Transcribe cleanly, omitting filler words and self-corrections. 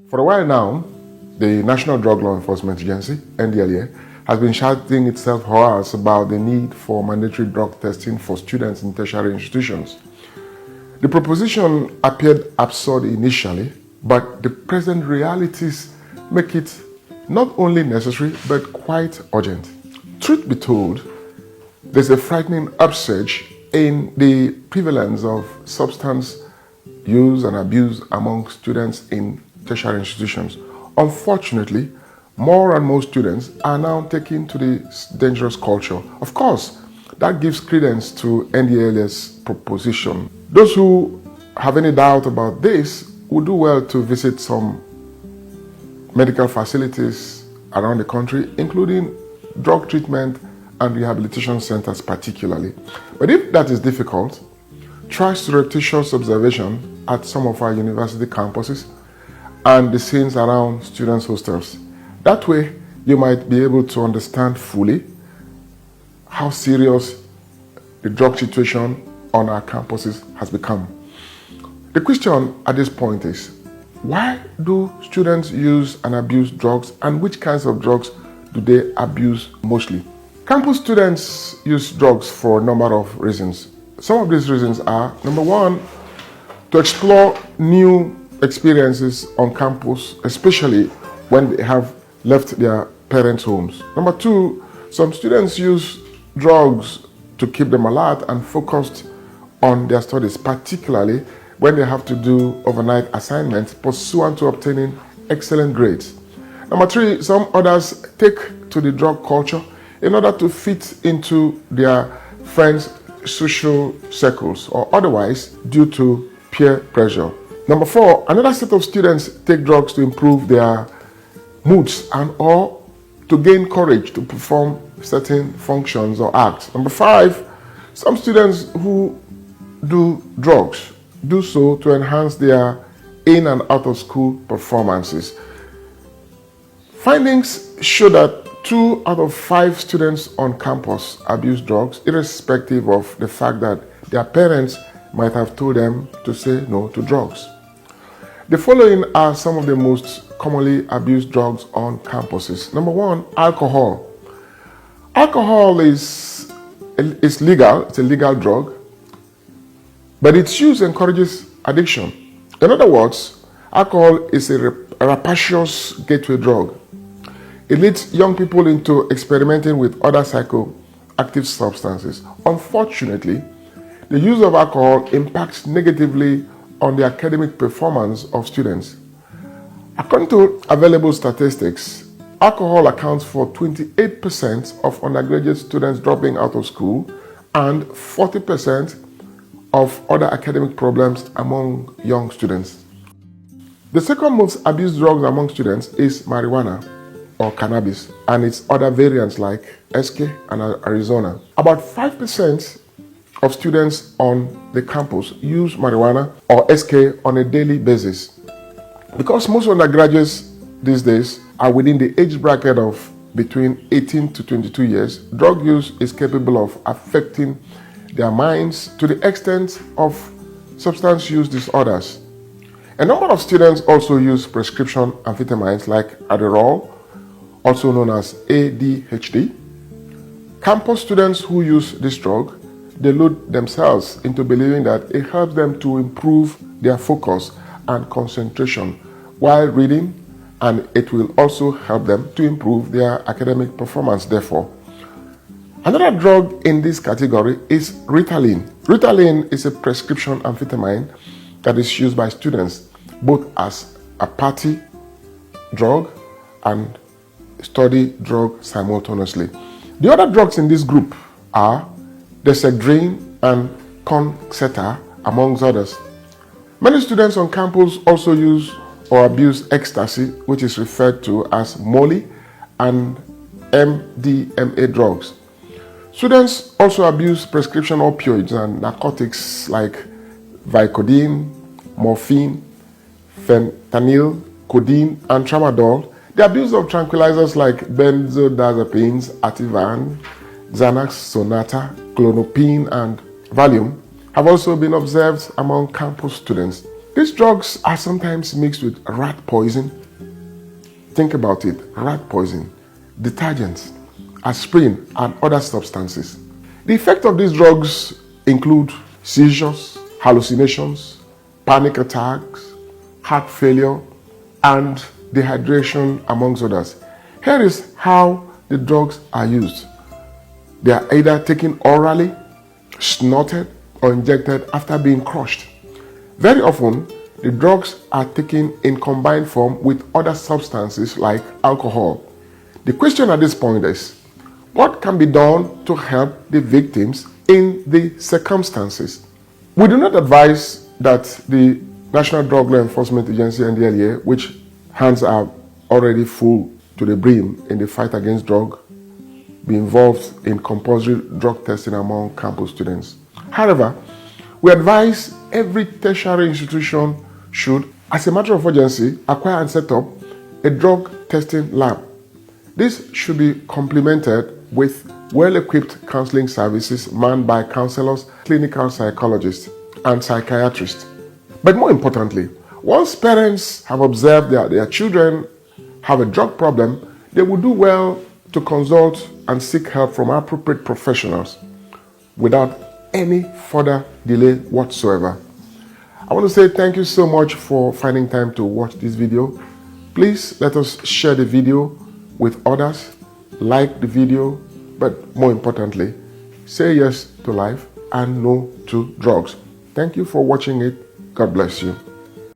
For a while now, the National Drug Law Enforcement Agency, NDLEA, has been shouting itself hoarse about the need for mandatory drug testing for students in tertiary institutions. The proposition appeared absurd initially, but the present realities make it not only necessary but quite urgent. Truth be told, there's a frightening upsurge in the prevalence of substance use and abuse among students in tertiary institutions. Unfortunately, more and more students are now taken to this dangerous culture. Of course, that gives credence to NDLEA's proposition. Those who have any doubt about this would do well to visit some medical facilities around the country, including drug treatment and rehabilitation centers particularly. But if that is difficult, try surreptitious observation at some of our university campuses and the scenes around students' hostels. That way, you might be able to understand fully how serious the drug situation on our campuses has become. The question at this point is, why do students use and abuse drugs, and which kinds of drugs do they abuse mostly? Campus students use drugs for a number of reasons. Some of these reasons are, number one, to explore new experiences on campus, especially when they have left their parents' homes. Number two, some students use drugs to keep them alert and focused on their studies, particularly when they have to do overnight assignments pursuant to obtaining excellent grades. Number three, some others take to the drug culture in order to fit into their friends' social circles or otherwise due to peer pressure. Number four, another set of students take drugs to improve their moods and or to gain courage to perform certain functions or acts. Number five, some students who do drugs do so to enhance their in and out of school performances. Findings show that 2 out of 5 students on campus abuse drugs, irrespective of the fact that their parents might have told them to say no to drugs. The following are some of the most commonly abused drugs on campuses. Number one, alcohol. Alcohol is legal, it's a legal drug, but its use encourages addiction. In other words, alcohol is a rapacious gateway drug. It leads young people into experimenting with other psychoactive substances. Unfortunately, the use of alcohol impacts negatively on the academic performance of students. According to available statistics, alcohol accounts for 28% of undergraduate students dropping out of school and 40% of other academic problems among young students. The second most abused drug among students is marijuana or cannabis and its other variants like SK and Arizona. About 5% of students on the campus use marijuana or SK on a daily basis. Because most undergraduates these days are within the age bracket of between 18 to 22 years, drug use is capable of affecting their minds to the extent of substance use disorders. A number of students also use prescription amphetamines like Adderall, also known as ADHD. Campus students who use this drug delude themselves into believing that it helps them to improve their focus and concentration while reading, and it will also help them to improve their academic performance, therefore. Another drug in this category is Ritalin. Ritalin is a prescription amphetamine that is used by students both as a party drug and study drug simultaneously. The other drugs in this group are Dexedrine and Concerta, amongst others. Many students on campus also use or abuse ecstasy, which is referred to as Molly, and MDMA drugs. Students also abuse prescription opioids and narcotics like Vicodin, morphine, fentanyl, codeine, and tramadol. The abuse of tranquilizers like benzodiazepines, Ativan, Xanax, Sonata, Klonopin, and Valium have also been observed among campus students. These drugs are sometimes mixed with rat poison. Think about it, rat poison, detergents, aspirin, and other substances. The effect of these drugs include seizures, hallucinations, panic attacks, heart failure, and dehydration, amongst others. Here is how the drugs are used. They are either taken orally, snorted, or injected after being crushed. Very often, the drugs are taken in combined form with other substances like alcohol. The question at this point is, what can be done to help the victims in the circumstances? We do not advise that the National Drug Law Enforcement Agency, NDLEA, which hands are already full to the brim in the fight against drug, be involved in compulsory drug testing among campus students. However, we advise every tertiary institution should, as a matter of urgency, acquire and set up a drug testing lab. This should be complemented with well-equipped counseling services manned by counselors, clinical psychologists, and psychiatrists. But more importantly, once parents have observed that their children have a drug problem, they will do well to consult and seek help from appropriate professionals without any further delay whatsoever. I want to say thank you so much for finding time to watch this video. Please let us share the video with others, like the video, but more importantly, say yes to life and no to drugs. Thank you for watching it. God bless you.